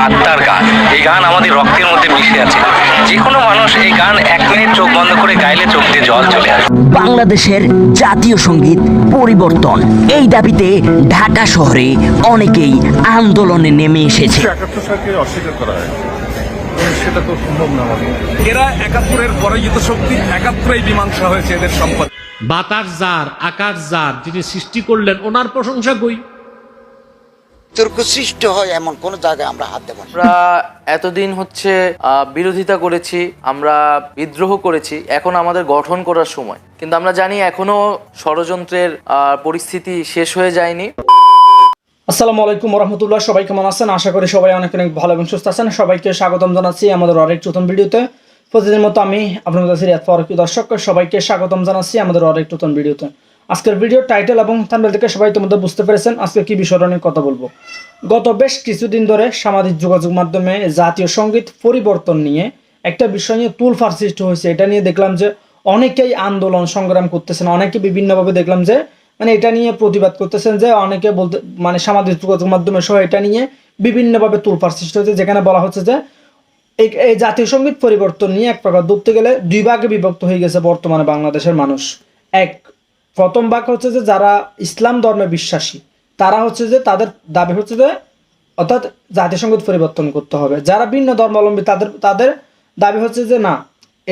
আত্মার গান, এই গান আমাদের রক্তের মধ্যে মিশে আছে। যে কোনো মানুষ এই গান 1 মিনিট চোখ বন্ধ করে গাইলে চোখ দিয়ে জল চলে আসে। বাংলাদেশের জাতীয় সঙ্গীত পরিবর্তন, এই দাবিতে ঢাকা শহরে অনেকেই আন্দোলনে নেমে এসেছে। 71 সালকে অস্বীকার করা হয়, সেটা তো সম্ভব না। এরা 71-এর পরাজিত শক্তি, 71-এই মীমাংসা হয়েছে এদের সম্পদ। বাতাস যার, আকাশ যার, যিনি সৃষ্টি করলেন ওনার প্রশংসা কই? বিতর্ক সৃষ্টি হয় এমন কোন জায়গায় আমরা হাত দেব না। আমরা এতদিন হচ্ছে বিরোধিতা করেছি, আমরা বিদ্রোহ করেছি, এখন আমাদের গঠন করার সময়। কিন্তু আমরা জানি এখনো ষড়যন্ত্রের পরিস্থিতি শেষ হয়ে যায়নি। আসসালামু আলাইকুম রহমতুল্লাহ, সবাই কেমন আছেন? আশা করি সবাই অনেক অনেক ভালো এবং সুস্থ আছেন। সবাইকে স্বাগতম জানাচ্ছি আমাদের আরেক নতুন ভিডিওতে। প্রতিদিনের মতো আমি আপনাদের কাছে রিয়াদ ফারুকী। দর্শক সবাইকে স্বাগতম জানাচ্ছি আমাদের আরেক নতুন ভিডিওতে। আজকের ভিডিও টাইটেল এবং থাম্বনেল থেকে সবাই তোমাদের বুঝতে পেরেছেন আজকে কি বিষয়টা নিয়ে কথা বলবো। গত বেশ কিছুদিন ধরে সামাজিক যোগাযোগ মাধ্যমে জাতীয় সঙ্গীত পরিবর্তন নিয়ে একটা বিষয় নিয়ে তুলফার সৃষ্টি হয়েছে। এটা নিয়ে দেখলাম যে অনেকেই আন্দোলন সংগ্রাম করতেছেন, অনেকে বিভিন্নভাবে দেখলাম যে এটা নিয়ে প্রতিবাদ করতেছেন, যে অনেকে বলতে সামাজিক যোগাযোগ মাধ্যমে সহ এটা নিয়ে বিভিন্নভাবে তুলফার সৃষ্টি হয়েছে, যেখানে বলা হচ্ছে যে এই জাতীয় সঙ্গীত পরিবর্তন নিয়ে এক প্রকার ধরতে গেলে দুই ভাগে বিভক্ত হয়ে গেছে বর্তমানে বাংলাদেশের মানুষ। প্রথম ভাগ হচ্ছে যে যারা ইসলাম ধর্মে বিশ্বাসী, তারা হচ্ছে যে তাদের দাবি হচ্ছে যে অর্থাৎ জাতীয় সঙ্গীত পরিবর্তন করতে হবে। যারা ভিন্ন ধর্মাবলম্বী তাদের দাবি হচ্ছে যে না,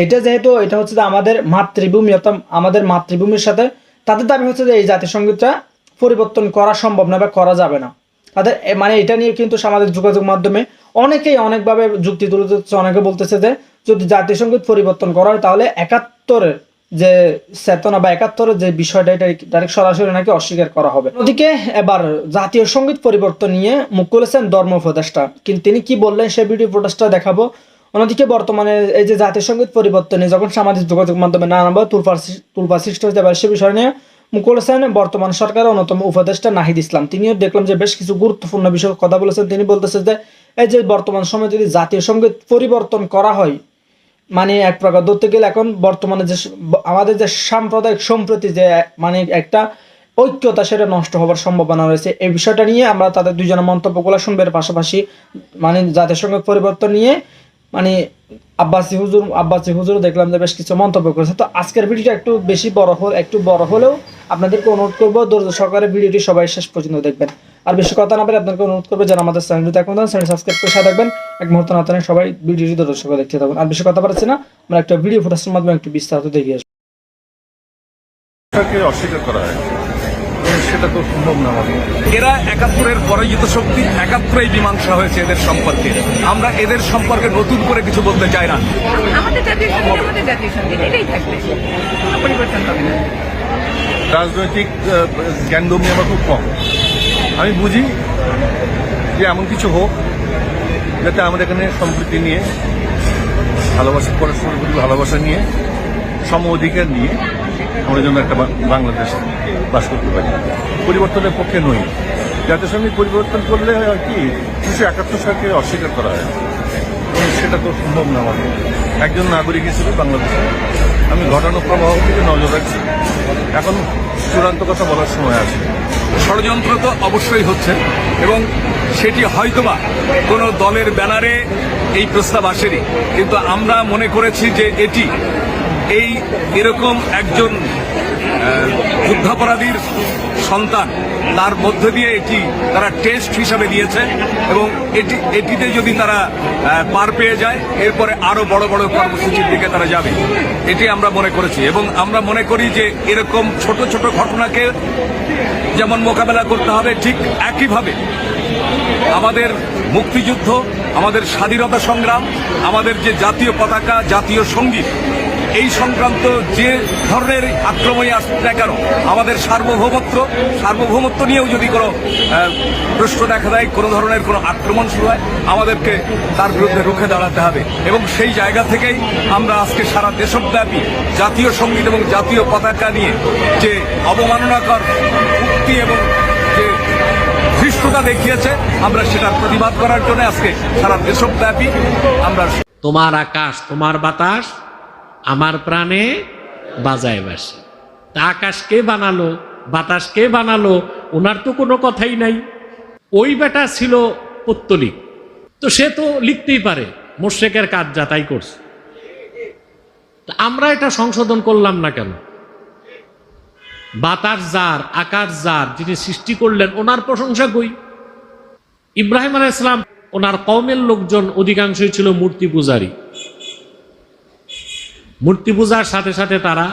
এটা যেহেতু এটা হচ্ছে যে আমাদের মাতৃভূমি, অর্থাৎ আমাদের মাতৃভূমির সাথে তাদের দাবি হচ্ছে যে এই জাতীয় সঙ্গীতটা পরিবর্তন করা সম্ভব না বা করা যাবে না। তাদের এটা নিয়ে কিন্তু সামাজিক যোগাযোগ মাধ্যমে অনেকেই অনেকভাবে যুক্তি তুলে ধরছে। অনেকে বলতেছে যে যদি জাতীয় সঙ্গীত পরিবর্তন করা হয় তাহলে 71-এর যে চেতনা বা 71-এর যে বিষয়টা এটা ডাইরেক্ট সরাসরি নাকি অস্বীকার করা হবে। ওদিকে এবার জাতীয় সঙ্গীত পরিবর্তন নিয়ে মুখ খুলেছেন ধর্ম উপদেষ্টা, কিন্তু তিনি কি বললেন সেই ভিডিও ফুটেজটা দেখাবো। অন্যদিকে বর্তমানে এই যে জাতীয় সঙ্গীত পরিবর্তনে যখন সামাজিক যোগাযোগ মাধ্যমে নানাভাবে তুলফার সৃষ্টি হতে পারে সে বিষয় নিয়ে মুখ খুলেছেন বর্তমান সরকারের অন্যতম উপদেষ্টা নাহিদ ইসলাম। তিনিও দেখলাম যে বেশ কিছু গুরুত্বপূর্ণ বিষয়ে কথা বলেছেন। তিনি বলতেছেন যে এই যে বর্তমান সময়ে যদি জাতীয় সঙ্গীত পরিবর্তন করা হয়, এক প্রকার ধরতে গেলে এখন বর্তমানে যে আমাদের যে সাম্প্রদায়িক সম্প্রতি যে একটা ঐক্যতা সেটা নষ্ট হওয়ার সম্ভাবনা রয়েছে। এই বিষয়টা নিয়ে আমরা তাদের দুইজনের মন্তব্যগুলো শুনবে। পাশাপাশি জাতীয় সঙ্গীত পরিবর্তন নিয়ে আব্বাসী হুজুর দেখলাম যে বেশ কিছু মন্তব্য করেছে। তো আজকের ভিডিওটা একটু বড় হলেও আপনাদেরকে অনুরোধ করবো ধৈর্য সহকারে ভিডিওটি সবাই শেষ পর্যন্ত দেখবেন। আর বেশি কথা না বলে আপনাকে অনুরোধ করবো যারা আমাদের চ্যানেলটি এখন চ্যানেল সাবস্ক্রাইব করে সাথে থাকবেন। এক মুহূর্ত না জানেন সবাই ভিডিওটি ধৈর্য সহকারে দেখতে থাকবেন। আর বেশি কথা পারছি না, আমরা একটা ভিডিও ফুটেজের মাধ্যমে একটু বিস্তারিত দেখে আসবো। অস্বীকার করা হয়, সেটা তো সম্ভব না। এরা 71-এর পরাজিত শক্তি, 71-এই মীমাংসা হয়েছে এদের সম্পর্কে। আমরা এদের সম্পর্কে নতুন করে কিছু বলতে চাই না। আমাদের জাতীয় সঙ্গীত আমাদের জাতীয় সঙ্গীত এটাই থাকবে, পরিবর্তন হবে না। রাজনৈতিক জ্ঞানদমি আমার খুব কম। আমি বুঝি যে এমন কিছু হোক যাতে আমাদের এখানে সম্প্রীতি নিয়ে ভালোবাসা, পরস্পর প্রতি ভালোবাসা নিয়ে, সম অধিকার নিয়ে আমরা যেন একটা বাংলাদেশ বাস করতে পারি। পরিবর্তনের পক্ষে নই। জাতীয় সঙ্গীত পরিবর্তন করলে আর কি 1971 সালকে অস্বীকার করা হয়, সেটা তো সম্ভব না। আমাদের একজন নাগরিক হিসেবে বাংলাদেশে আমি ঘটানো প্রবাহ থেকে নজর রাখছি। এখন চূড়ান্ত কথা বলার সময় আছে। ষড়যন্ত্র তো অবশ্যই হচ্ছে এবং সেটি হয়তোবা কোনো দলের ব্যানারে এই প্রস্তাব আসেনি, কিন্তু আমরা মনে করেছি যে এটি এরকম একজন যুদ্ধাপরাধীর সন্তান, তার মধ্য দিয়ে এটি তারা টেস্ট হিসাবে দিয়েছে এবং এটিতে যদি তারা পার পেয়ে যায় এরপরে আরো বড় বড় কর্মসূচির দিকে তারা যাবে, এটি আমরা মনে করেছি। এবং আমরা মনে করি যে এরকম ছোট ছোট ঘটনাকে যেমন মোকাবেলা করতে হবে, ঠিক একইভাবে আমাদের মুক্তিযুদ্ধ, আমাদের স্বাধীনতা সংগ্রাম, আমাদের যে জাতীয় পতাকা, জাতীয় সঙ্গীত, এই সংক্রান্ত যে ধরনের আক্রমণই আসুক না কেন, আমাদের সার্বভৌমত্ব নিয়েও যদি কোনো প্রশ্ন দেখা দেয়, কোনো ধরনের কোনো আক্রমণ শুরু হয়, আমাদেরকে তার বিরুদ্ধে রুখে দাঁড়াতে হবে। এবং সেই জায়গা থেকেই আমরা আজকে সারা দেশব্যাপী জাতীয় সঙ্গীত এবং জাতীয় পতাকা নিয়ে যে অবমাননাকর উক্তি এবং যে ধৃষ্টতা দেখিয়েছে, আমরা সেটার প্রতিবাদ করার জন্য আজকে সারা দেশব্যাপী আমরা তোমার আকাশ, তোমার বাতাস আমার প্রাণে বাজায় বাসে। তা আকাশ কে বানালো, বাতাস কে বানালো, ওনার তো কোনো কথাই নাই। ওই বেটা ছিল পত্তলিক, তো সে তো লিখতেই পারে মুশরিকের কাজ যা তাই করছে। তা আমরা এটা সংশোধন করলাম না কেন? বাতাস যার, আকাশ যার, যিনি সৃষ্টি করলেন ওনার প্রশংসা কই। ইব্রাহিম আলাইহিস সালাম ওনার কওমের লোকজন অধিকাংশই ছিল মূর্তি পূজারী। মূর্তি পূজার সাথে সাথে তারা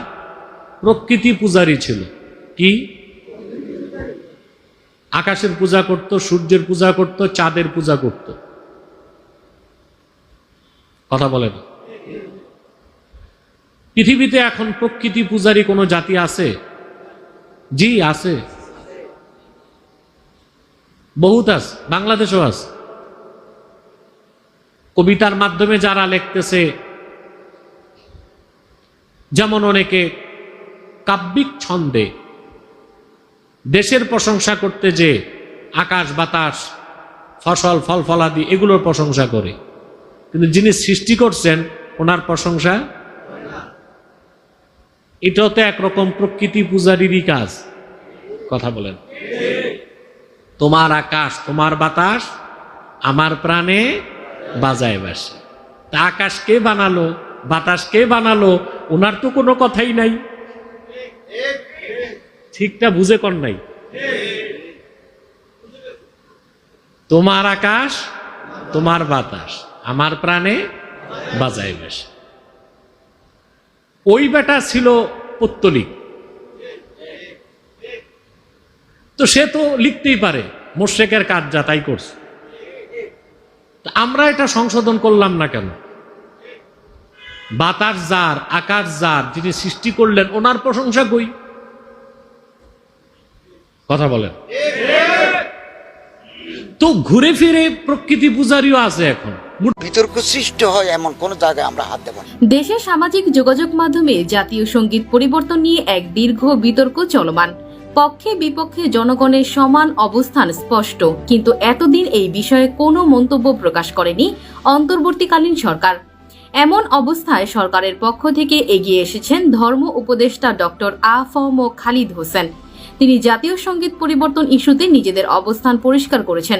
প্রকৃতি পূজারী ছিল। কি? আকাশের পূজা করত, সূর্যের পূজা করত, চাঁদের পূজা করত। কথা বলেন, পৃথিবীতে এখন প্রকৃতি পূজারী কোনো জাতি আছে? জি আছে, বহুত আছে, বাংলাদেশও আছে। কবিতার মাধ্যমে যারা লিখতেছে, যেমন অনেকে কাব্যিক ছন্দে দেশের প্রশংসা করতে যে আকাশ বাতাস ফসল ফল ফলাদি এগুলোর প্রশংসা করে, কিন্তু যিনি সৃষ্টি করছেন ওনার প্রশংসা, এটাও তো একরকম প্রকৃতি পূজারীরই কাজ। কথা বলেন, তোমার আকাশ তোমার বাতাস আমার প্রাণে বাজায় বাসে। তা আকাশ কে বানালো, বাতাস কে বানালো, ওনার তো কোনো কথাই নাই। ঠিকটা বুঝে কর নাই। তোমার আকাশ তোমার বাতাস আমার প্রাণে বাজায় বাসে। ওই বেটা ছিল পত্তলিক, তো সে তো লিখতেই পারে মুশরিকের কাজ যা তাই করছে। তা আমরা এটা সংশোধন করলাম না কেন? বাতাস যার, আকাশ যার, যিনি সৃষ্টি করলেন ওনার প্রশংসা কই। কথা বলেন, তো ঘুরে ফিরে প্রকৃতি পূজারীও আছে এখন। বিতর্ক সৃষ্টি হয় এমন কোন জায়গায় আমরা হাত দেব না। দেশে সামাজিক যোগাযোগ মাধ্যমে জাতীয় সঙ্গীত পরিবর্তন নিয়ে এক দীর্ঘ বিতর্ক চলমান। পক্ষে বিপক্ষে জনগণের সমান অবস্থান স্পষ্ট, কিন্তু এতদিন এই বিষয়ে কোনো মন্তব্য প্রকাশ করেনি অন্তর্বর্তীকালীন সরকার। এমন অবস্থায় সরকারের পক্ষ থেকে এগিয়ে এসেছেন ধর্ম উপদেষ্টা ডক্টর আ.ফ.ম. খালিদ হোসেন। তিনি জাতীয় সঙ্গীত পরিবর্তন ইস্যুতে নিজেদের অবস্থান পরিষ্কার করেছেন,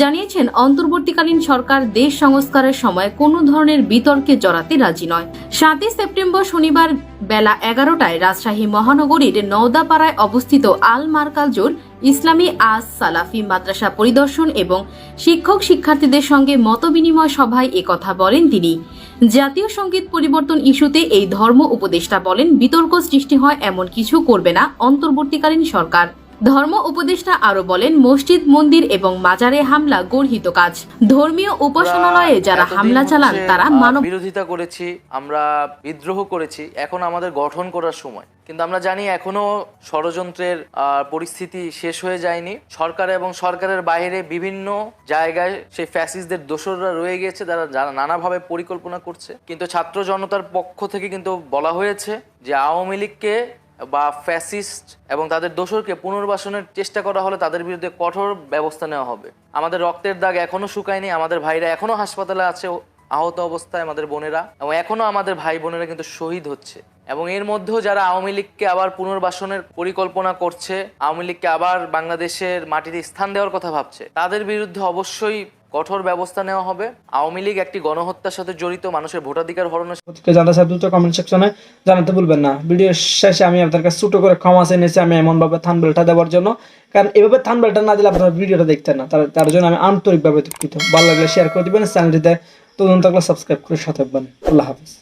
জানিয়েছেন অন্তর্বর্তীকালীন সরকার দেশ সংস্কারের সময় কোনো ধরনের বিতর্কে জড়াতে রাজি নয়। 7 সেপ্টেম্বর শনিবার বেলা 11টায় রাজশাহী মহানগরীর নওদাপাড়ায় অবস্থিত আল মারকাজুল ইসলামী আজ সালাফি মাদ্রাসা পরিদর্শন এবং শিক্ষক শিক্ষার্থীদের সঙ্গে মতবিনিময় সভায় একথা বলেন তিনি। জাতীয় সঙ্গীত পরিবর্তন ইস্যুতে এই ধর্ম উপদেষ্টা বলেন, বিতর্ক সৃষ্টি হয় এমন কিছু করবে না অন্তর্বর্তীকালীন সরকার। ধর্ম উপদেষ্টা আরো বলেন, মসজিদ মন্দির এবং মাজারে হামলা গর্হিত কাজ। ধর্মীয় উপাসনালয়ে যারা হামলা চালান তারা মানব বিরোধিতা করেছি, আমরা বিদ্রোহ করেছি, এখন আমাদের গঠন করার সময়। কিন্তু আমরা জানি এখনো ষড়যন্ত্রের পরিস্থিতি শেষ হয়ে যায়নি। সরকার এবং সরকারের বাইরে বিভিন্ন জায়গায় সেই ফ্যাসিস্টদের দোসররা রয়ে গেছে, যারা নানাভাবে পরিকল্পনা করছে। কিন্তু ছাত্র জনতার পক্ষ থেকে কিন্তু বলা হয়েছে যে আওয়ামী লীগকে বা ফ্যাসিস্ট এবং তাদের দোসরকে পুনর্বাসনের চেষ্টা করা হলে তাদের বিরুদ্ধে কঠোর ব্যবস্থা নেওয়া হবে। আমাদের রক্তের দাগ এখনো শুকায়নি, আমাদের ভাইরা এখনো হাসপাতালে আছে আহত অবস্থায়, আমাদের বোনেরা, এবং এখনো আমাদের ভাই বোনেরা কিন্তু শহীদ হচ্ছে। এবং এর মধ্যেও যারা আওয়ামী লীগকে আবার পুনর্বাসনের পরিকল্পনা করছে, আওয়ামী লীগকে আবার বাংলাদেশের মাটিতে স্থান দেওয়ার কথা ভাবছে, তাদের বিরুদ্ধে অবশ্যই কঠোর ব্যবস্থা নেওয়া হবে। আওয়ামী লীগ একটি গণহত্যার সাথে জড়িত, মানুষের ভোটাধিকার হরণের জানতে চাই দ্রুত কমেন্ট সেকশনে জানাতে ভুলবেন না। ভিডিও শেষে আমি আপনাদের কাছে ছোট করে ক্ষমা চেয়েছি আমি এমনভাবে থাম্বনেলটা দেওয়ার জন্য, কারণ এভাবে থাম্বনেলটা না দিলে আপনারা ভিডিওটা দেখতেন না। তার জন্য আমি আন্তরিকভাবে দুঃখিত। ভালো লাগলে শেয়ার করে দিবেন, চ্যানেলটিতে তদন্ত থাকলে সাবস্ক্রাইব করে সাথে থাকবেন। আল্লাহ হাফিজ।